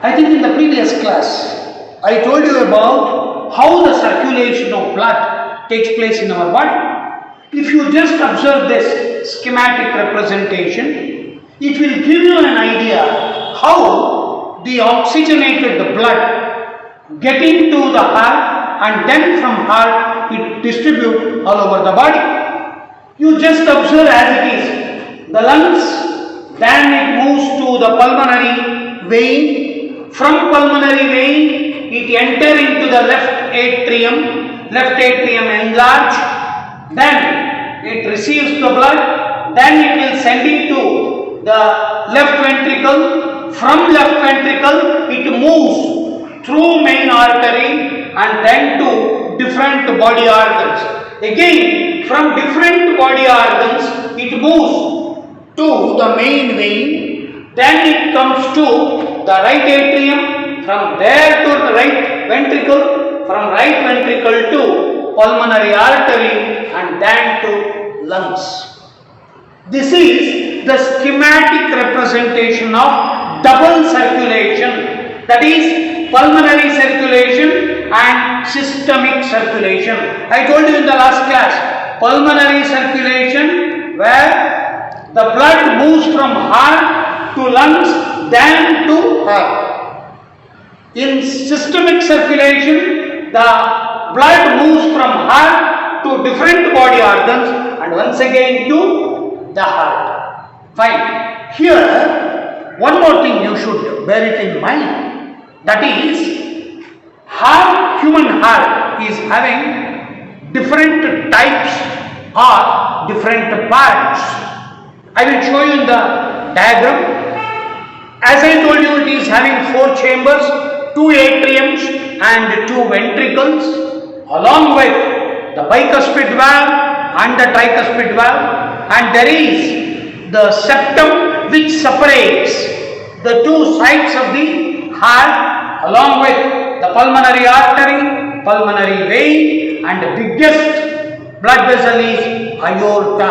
I think in the previous class, I told you about how the circulation of blood takes place in our body. If you just observe this schematic representation, it will give you an idea how the oxygenated blood get into the heart and then from heart it distributes all over the body. You just observe as it is. The lungs, then it moves to the pulmonary vein. From pulmonary vein, it enters into the left atrium enlarge, then it receives the blood, then it will send it to the left ventricle. From left ventricle, it moves through main artery and then to different body organs. Again, from different body organs, it moves to the main vein, then it comes to the right atrium, from there to the right ventricle, from right ventricle to pulmonary artery and then to lungs. This is the schematic representation of double circulation, that is pulmonary circulation and systemic circulation. I told you in the last class, pulmonary circulation where the blood moves from heart to lungs, then to heart. In systemic circulation, the blood moves from heart to different body organs and once again to the heart. Fine. Here, one more thing you should bear it in mind. That is, human heart is having different types or different parts. I will show you in the diagram. As I told you, it is having 4 chambers, 2 atriums and 2 ventricles, along with the bicuspid valve and the tricuspid valve, and there is the septum which separates the 2 sides of the heart, along with the pulmonary artery, pulmonary vein, and the biggest blood vessel is aorta.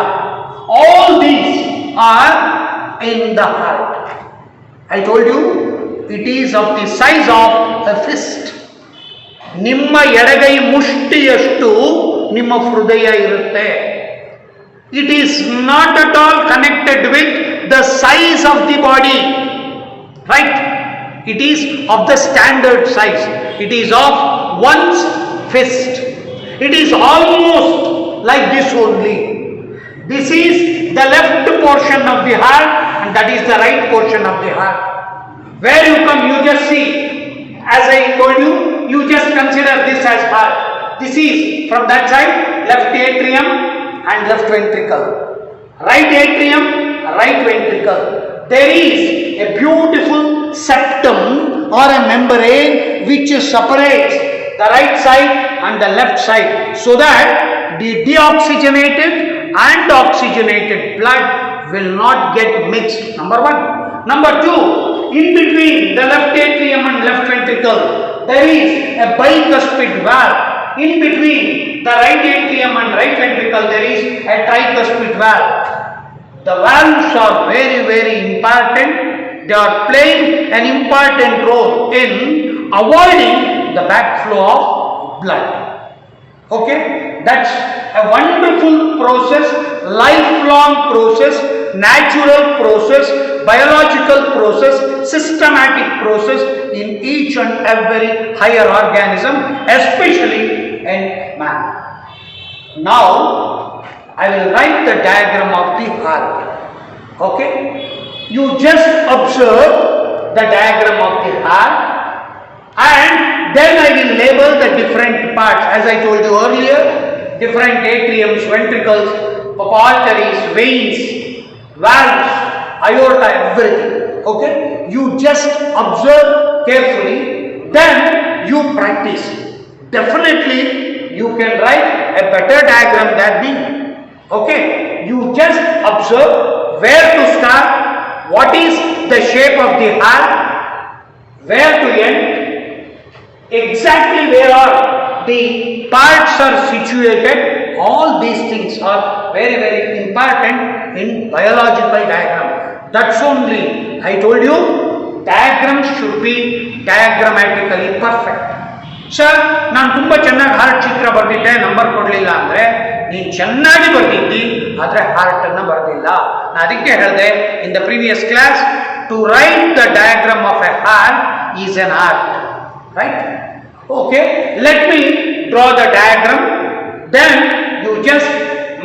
All these are in the heart. I told you, it is of the size of a fist. ನಿಮ್ಮ ಎಡಗೈ ಮುಷ್ಟಿಯಷ್ಟು ನಿಮ್ಮ ಹೃದಯ ಇರುತ್ತೆ. It is not at all connected with the size of the body, right? It is of the standard size. It is of one's fist. It is almost like this only. This is the left portion of the heart and that is the right portion of the heart. Where you come, you just see, as I told you, you just consider this as heart. This is from that side, left atrium and left ventricle. Right atrium, right ventricle. There is a beautiful septum or a membrane which separates the right side and the left side, so that the deoxygenated and oxygenated blood will not get mixed. Number 1. Number 2, in between the left atrium and left ventricle, there is a bicuspid valve. In between the right atrium and right ventricle, there is a tricuspid valve. The valves are very, very important. They are playing an important role in avoiding the backflow of blood. Okay, that's a wonderful process, lifelong process, natural process, biological process, systematic process in each and every higher organism, especially in man. Now, I will write the diagram of the heart. Okay, you just observe the diagram of the heart and then I will label the different parts. As I told you earlier, different atriums, ventricles, arteries, veins, valves, aorta, everything. Okay, you just observe carefully, then you practice. Definitely you can write a better diagram than me. Okay, you just observe where to start, what is the shape of the heart, where to end, exactly where are the parts are situated. All these things are very, very important in biological diagram. That's only I told you diagram should be diagrammatically perfect. Sir ನಾನು ತುಂಬ ಚೆನ್ನಾಗಿ heart ಚಿತ್ರ ಬರೆದಿದ್ದೆ, number ಕೊಡಲಿಲ್ಲ ಅಂದರೆ ನೀನು ಚೆನ್ನಾಗಿ ಬರೆದಿದ್ದಿ ಆದರೆ ಹಾರ್ಟನ್ನು ಬರೆದಿಲ್ಲ. ನಾನು ಅದಕ್ಕೆ ಹೇಳಿದೆ in the previous class, to write the diagram of a heart is an art, right? Okay, let me draw the diagram, then you just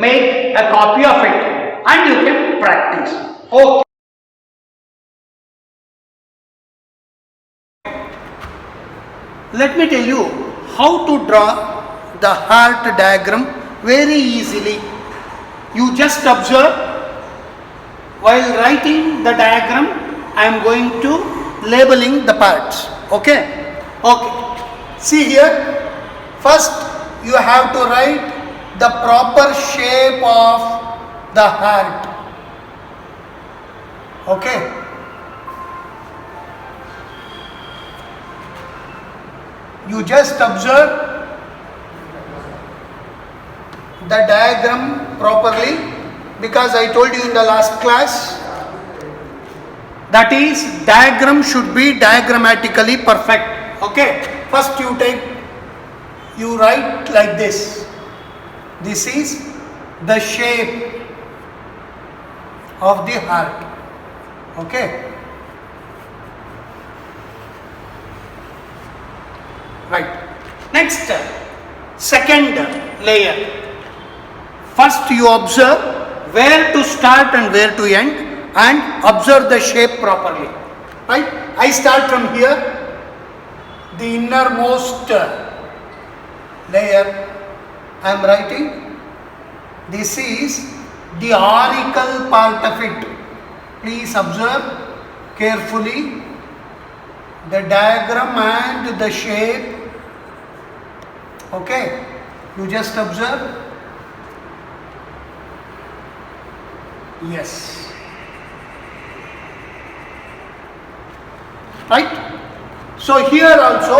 make a copy of it and you can practice. Okay. Let me tell you how to draw the heart diagram very easily. You just observe while writing the diagram. I am going to labeling the parts. Okay. Okay. See here. First you have to write the proper shape of the heart. Okay. You just observe the diagram properly, because I told you in the last class, that is, diagram should be diagrammatically perfect. Okay. First you write like this. This is the shape of the heart. Okay. Right. Next, second layer. First you observe where to start and where to end, and observe the shape properly. Right. I start from here, the innermost layer. I am writing. This is the auricle part of it. Please observe carefully the diagram and the shape. Okay. You just observe. Yes. Right. So here also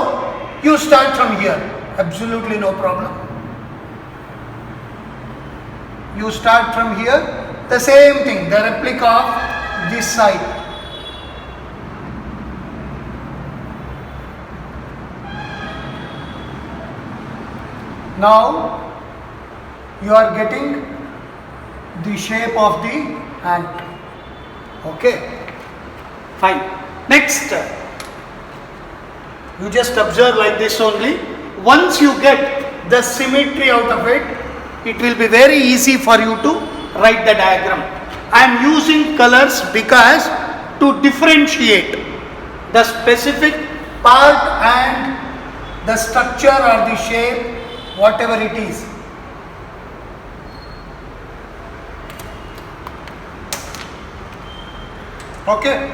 you start from here. Absolutely no problem. You start from here, the same thing, the replica of this side. Now you are getting the shape of the hand. Okay, fine. Next, you just observe like this only. Once you get the symmetry out of it, it will be very easy for you to write the diagram. I am using colors because to differentiate the specific part and the structure or the shape, whatever it is. Okay,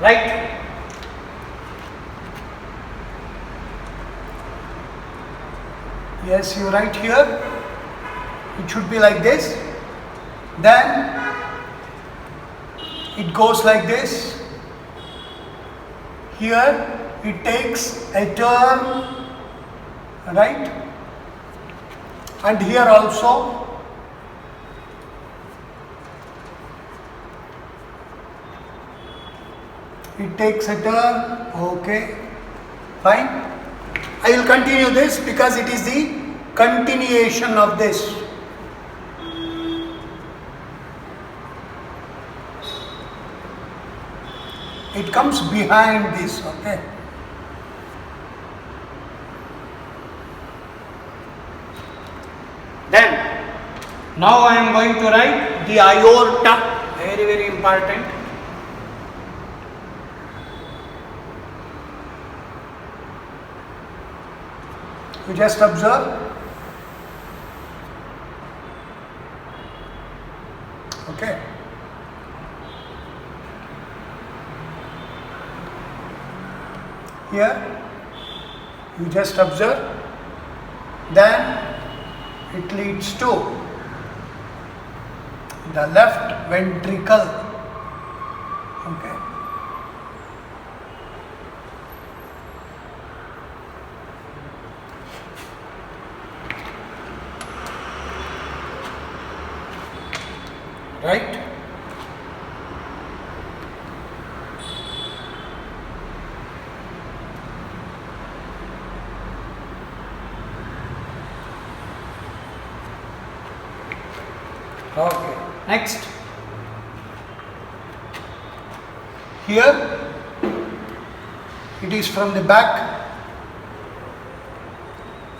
right? Yes, you write here. It should be like this. Then it goes like this. Here it takes a turn, right? And here also it takes a turn. Okay, fine. I will continue this because it is the continuation of this. It comes behind this. Okay. Then now I am going to write the aorta. Very, very important. You just observe. Okay. Here you just observe. Then it leads to the left ventricle. Okay. Right? Next. Here it is from the back.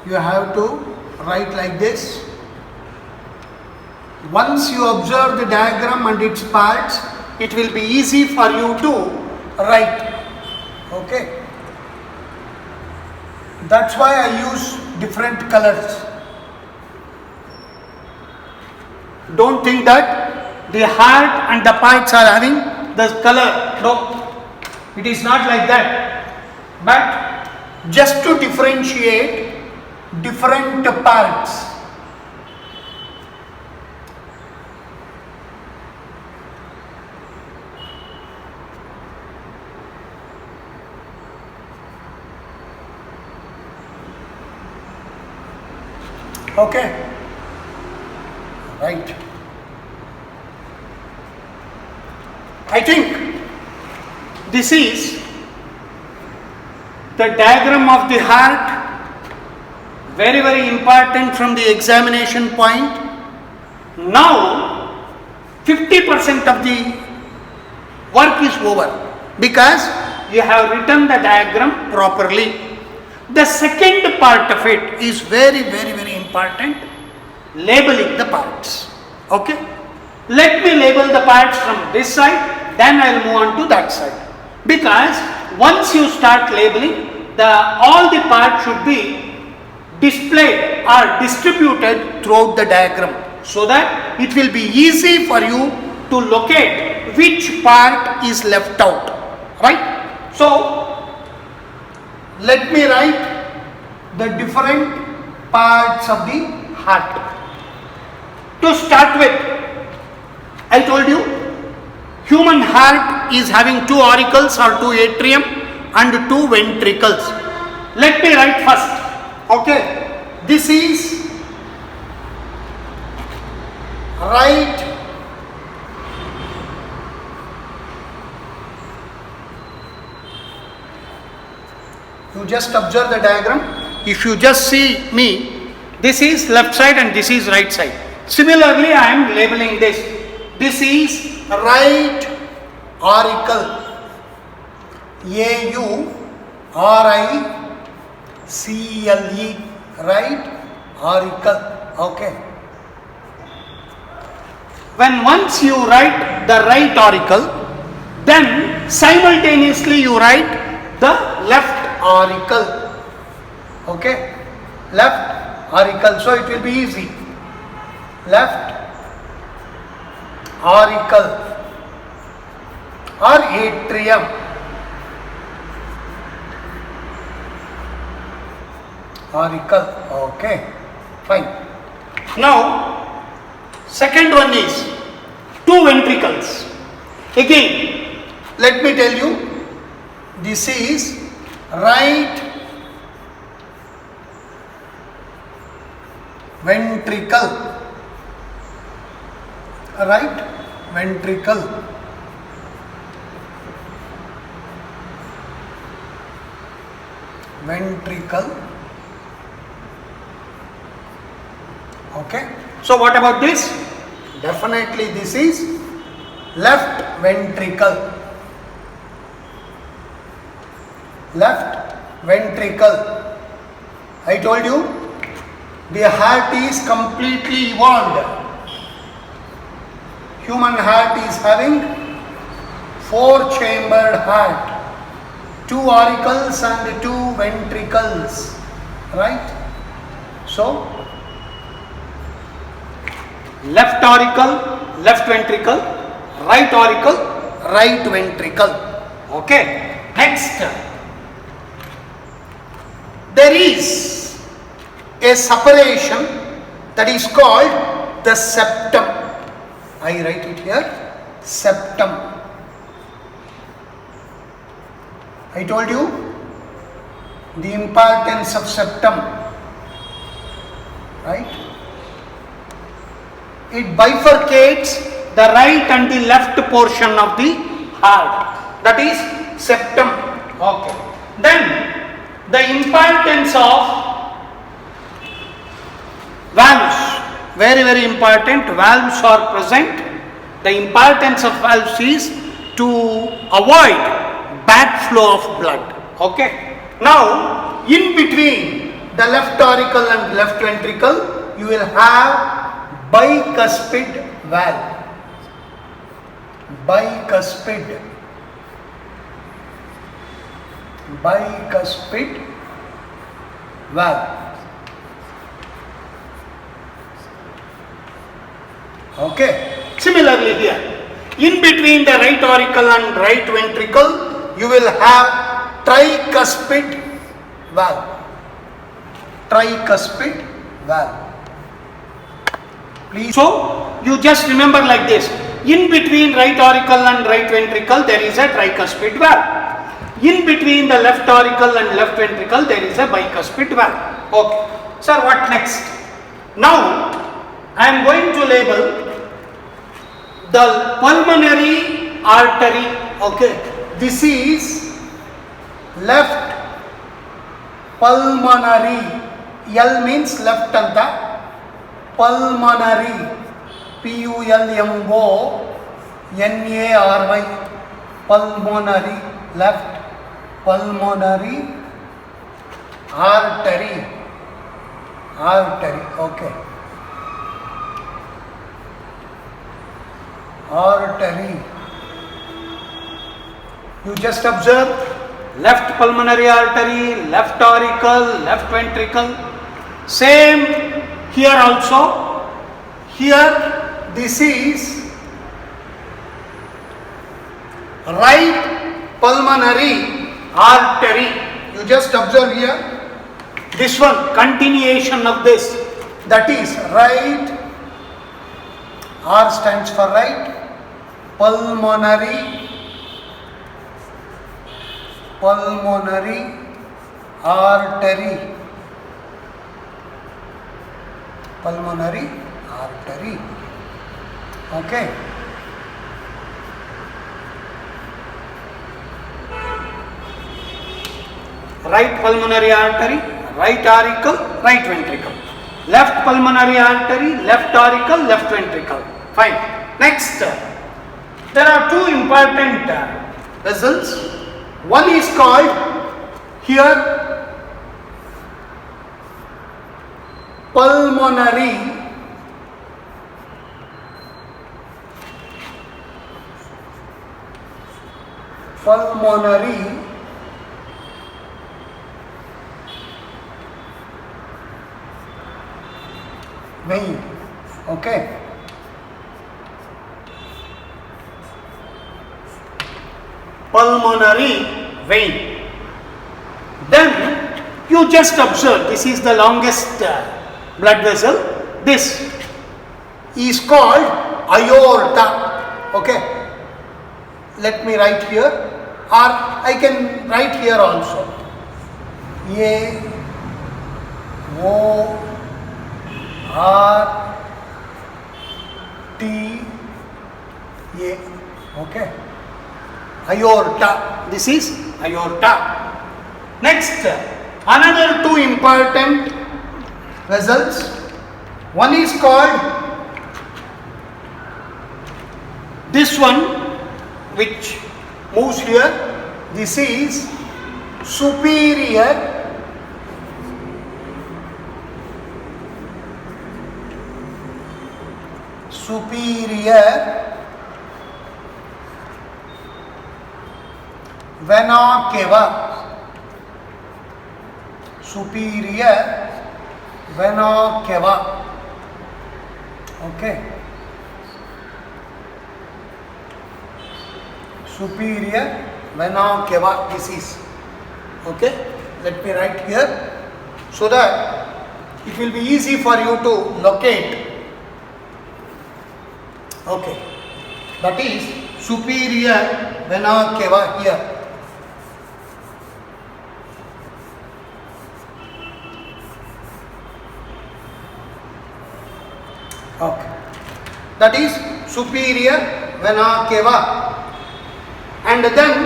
You have to write like this. Once you observe the diagram and its parts, it will be easy for you to write. Okay. That's why I use different colors. Don't think that the heart and the parts are having the color. No, it is not like that. But just to differentiate different parts. Okay. Right. I think this is the diagram of the heart. Very, very important from the examination point. Now, 50% of the work is over because you have written the diagram properly. The second part of it is very, very, very important. Labeling the parts. Okay. Let me label the parts from this side, then I will move on to that side. Because once you start labeling, all the parts should be displayed or distributed throughout the diagram, so that it will be easy for you to locate which part is left out. Right? So, let me write the different parts of the heart. To start with, I told you, human heart is having 2 auricles or 2 atrium and 2 ventricles. Let me write first. Okay, this is right you just observe the diagram. If you just see me, this is left side and this is right side. Similarly, I am labeling this. This is right auricle. A-U-R-I-C-L-E, right auricle. Okay. When once you write the right auricle, then simultaneously you write the left auricle. Okay. Left auricle. So it will be easy. Left auricle or atrium. Auricle. Okay, fine. Now, second one is 2 ventricles. Again, let me tell you, this is right ventricle. Right ventricle. Ventricle. Okay. So what about this? Definitely this is left ventricle. Left ventricle. I told you the heart is completely evolved. Human heart is having 4-chambered heart, 2 auricles and 2 ventricles, right? So, left auricle, left ventricle, right auricle, right ventricle. Okay. Next, there is a separation that is called the septum. I write it here, septum. I told you the importance of septum, right? It bifurcates the right and the left portion of the heart, that is septum. Okay. Then the importance of valves, very, very important. Valves are present The importance of valves is to avoid bad flow of blood. Okay. Now, in between the left auricle and left ventricle, you will have bicuspid valve. Bicuspid valve. Okay. Similarly here, In between the right auricle and right ventricle, you will have tricuspid valve. Tricuspid valve. Please. so you just remember like this. In between right auricle and right ventricle, there is a tricuspid valve. In between the left auricle and left ventricle, there is a bicuspid valve. Okay. Sir, what next? Now, I am going to label the pulmonary artery. Okay. This is left pulmonary. L means left anta. Pulmonary. P-U-L-M-O-N-A-R-Y. Pulmonary. Left pulmonary artery. Artery. Okay. Artery. You just observe Left pulmonary artery, left auricle, left ventricle. Same here also. here, this is right pulmonary artery. You just observe here. This one, continuation of this. That is right. R stands for right. Pulmonary artery. Pulmonary artery. Okay. Right pulmonary artery, right auricle, right ventricle. Left pulmonary artery, left auricle, left ventricle. Fine. Next, there are two important Vessels. One is called here pulmonary vein. Okay. pulmonary vein. Then you just observe, this is the longest blood vessel. This is called aorta. Okay. Let me write here, or I can write here also. A O R T A. Okay. Aorta. This is aorta. Next, Another two important vessels. One is called this one, which moves here. This is superior vena cava. Superior vena cava. Okay. Superior vena cava. This is. Okay. Let me write here so that it will be easy for you to locate. Okay. That is superior vena cava here. Okay. That is superior vena cava. And then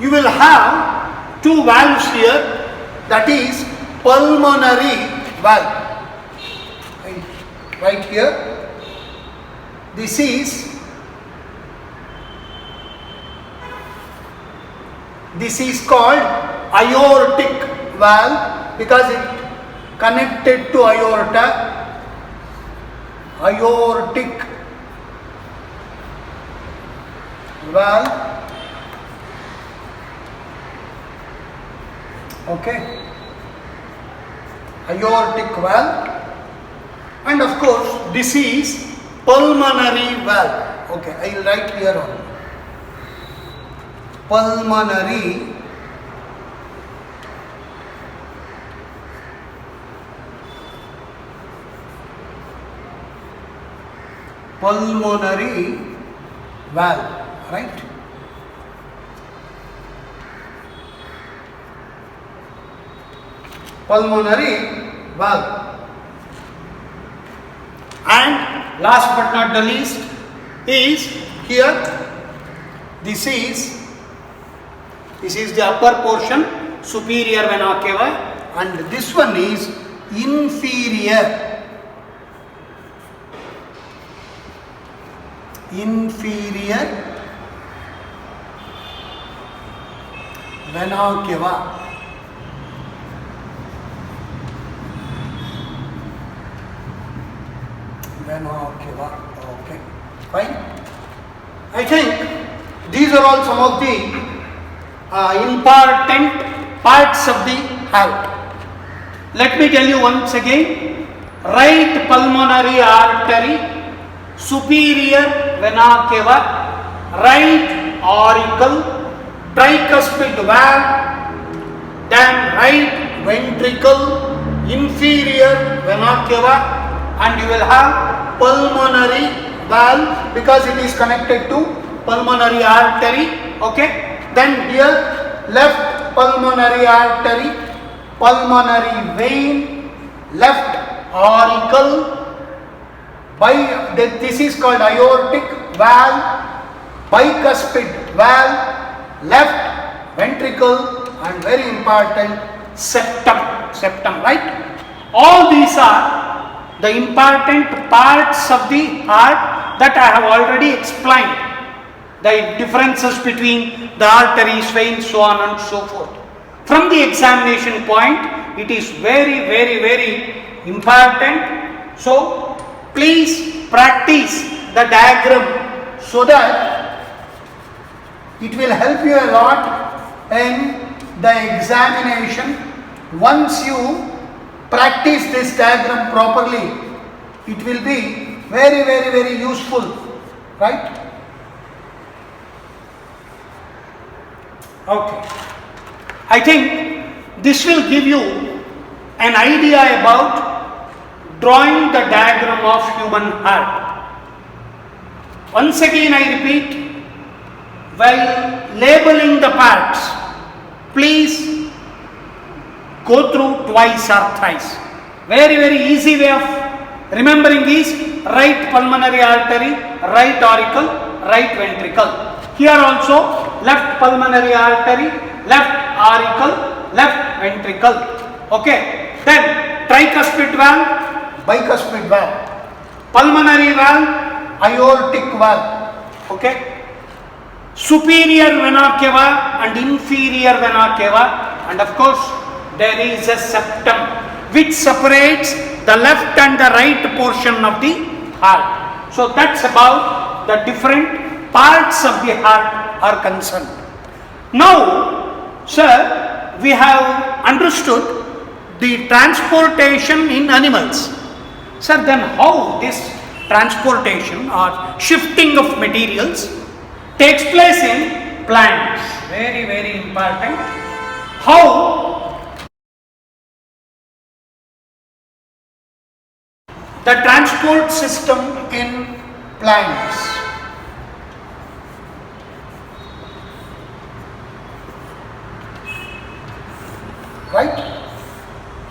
you will have two valves here. That is pulmonary valve. Right here. this is called aortic valve because it connected to aorta. Aortic valve. Okay. Aortic valve. And of course, this is pulmonary valve. Okay, I will write here on pulmonary valve, right? Pulmonary valve. And last but not the least is here, this is the upper portion, superior vena cava, and this one is inferior vena cava. Okay, fine. I think these are all some of the important parts of the heart. Let me tell you once again: right pulmonary artery, superior vena cava, right auricle, tricuspid valve, then right ventricle, inferior vena cava, and you will have pulmonary valve because it is connected to pulmonary artery. Okay, then here left pulmonary artery, pulmonary vein, left auricle, this is called aortic valve, bicuspid valve, left ventricle, and very important, septum, right? All these are the important parts of the heart that I have already explained. The differences between the arteries, veins, so on and so forth. From the examination point, it is very, very, very important. So, please practice the diagram so that it will help you a lot in the examination. Once you practice this diagram properly, it will be very, very, very useful, right? Okay. I think this will give you an idea about drawing the diagram of human heart. Once again I repeat, while labeling the parts, please go through twice or thrice. Very, very easy way of remembering is right pulmonary artery, right auricle, right ventricle. Here also left pulmonary artery, left auricle, left ventricle. Okay. Then tricuspid valve, bicuspid valve, pulmonary valve, aortic valve. Okay. Superior vena cava and inferior vena cava, and of course there is a septum which separates the left and the right portion of the heart. So that's about the different parts of the heart are concerned. Now, sir, we have understood the transportation in animals. Sir, then how this transportation or shifting of materials takes place in plants? Very, very important. How the transport system in plants. Right?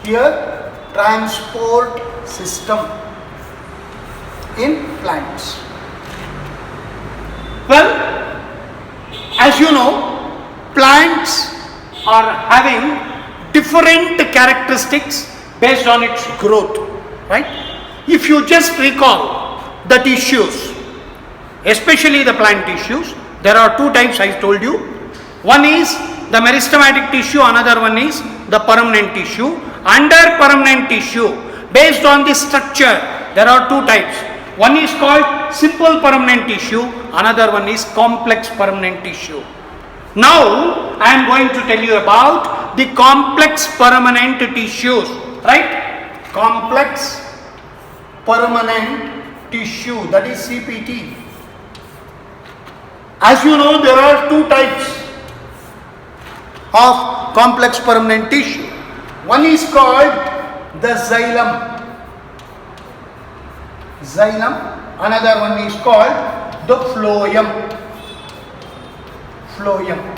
Here, transport system in plants. Well, as you know, plants are having different characteristics based on its growth, right? If you just recall the tissues, especially the plant tissues. There are two types I told you. One is the meristematic tissue, another one is the permanent tissue. Under permanent tissue, based on the structure, there are two types. One is called simple permanent tissue, another one is complex permanent tissue. Now I am going to tell you about the complex permanent tissues, right? Complex permanent tissue, that is CPT. As you know, there are two types of complex permanent tissue. One is called the xylem. Another one is called the phloem.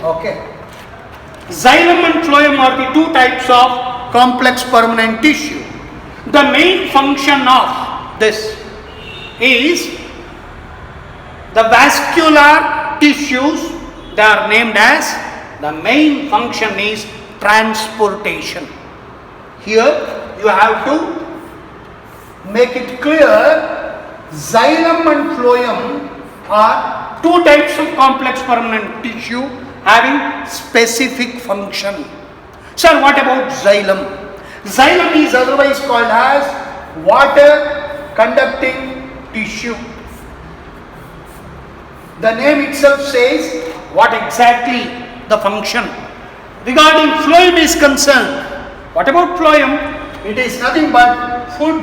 Okay. Xylem and phloem are the two types of complex permanent tissue. The main function of this is the vascular tissues. They are named as, the main function is transportation. Here you have to make it clear, xylem and phloem are two types of complex permanent tissue having specific function. Sir, what about xylem? Xylem is otherwise called as water conducting tissue. The name itself says what exactly the function. Regarding phloem is concerned, what about phloem? It is nothing but food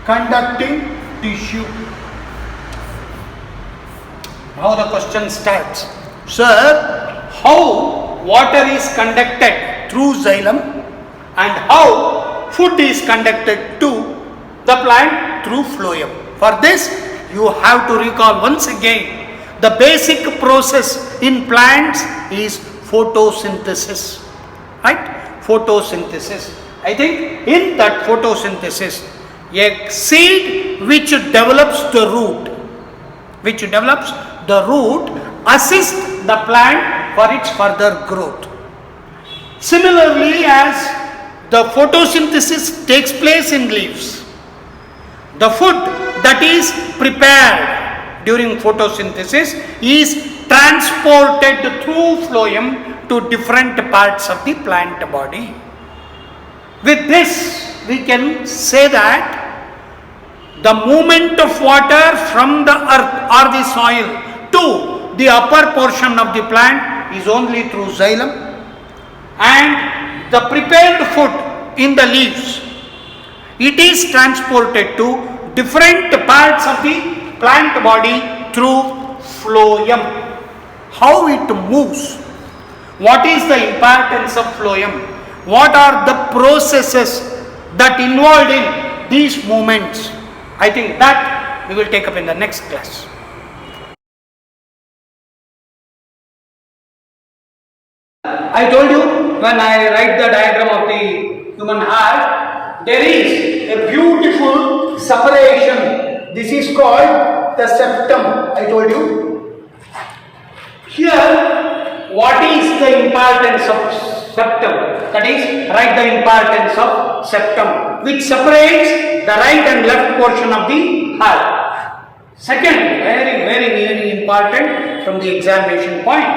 conducting tissue. Now the question starts. Sir, how water is conducted through xylem and how food is conducted to the plant through phloem? For this, you have to recall once again, the basic process in plants is photosynthesis, right? Photosynthesis. I think in that photosynthesis, a seed which develops the root assists the plant for its further growth. Similarly, as the photosynthesis takes place in leaves, the food that is prepared during photosynthesis is transported through phloem to different parts of the plant body. With this, we can say that the movement of water from the earth or the soil to the upper portion of the plant is only through xylem, and the prepared food in the leaves, it is transported to different parts of the plant body through phloem. How it moves? What is the importance of phloem? What are the processes that involved in these movements? I think that we will take up in the next class. I told you when I write the diagram of the human heart, there is a beautiful separation. This is called the septum. I told you. Here, what is the importance of septum? That is, write the importance of septum, which separates the right and left portion of the heart. Second, very important from the examination point.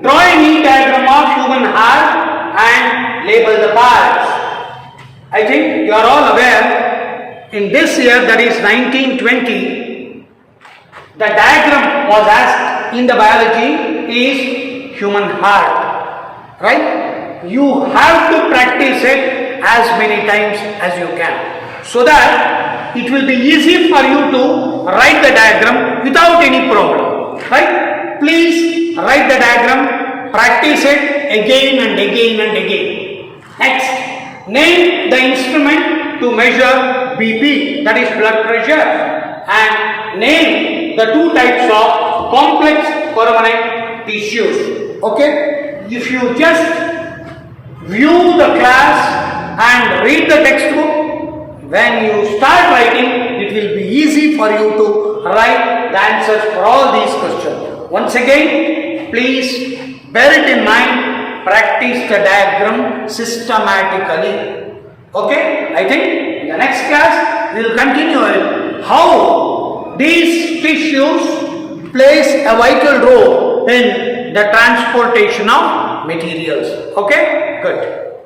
Draw a neat diagram of human heart and label the parts. I think you are all aware, in this year, that is 1920, the diagram was asked in the biology is human heart, right? You have to practice it as many times as you can, so that it will be easy for you to write the diagram without any problem, right? Please write the diagram, practice it again and again and again. Next, name the instrument to measure BP, that is blood pressure, and name the two types of complex permanent tissues. Okay? If you just view the class and read the textbook, when you start writing, it will be easy for you to write the answers for all these questions. Once again, please bear it in mind, practice the diagram systematically. Okay? I think in the next class we will continue how these tissues plays a vital role in the transportation of materials. Okay, good.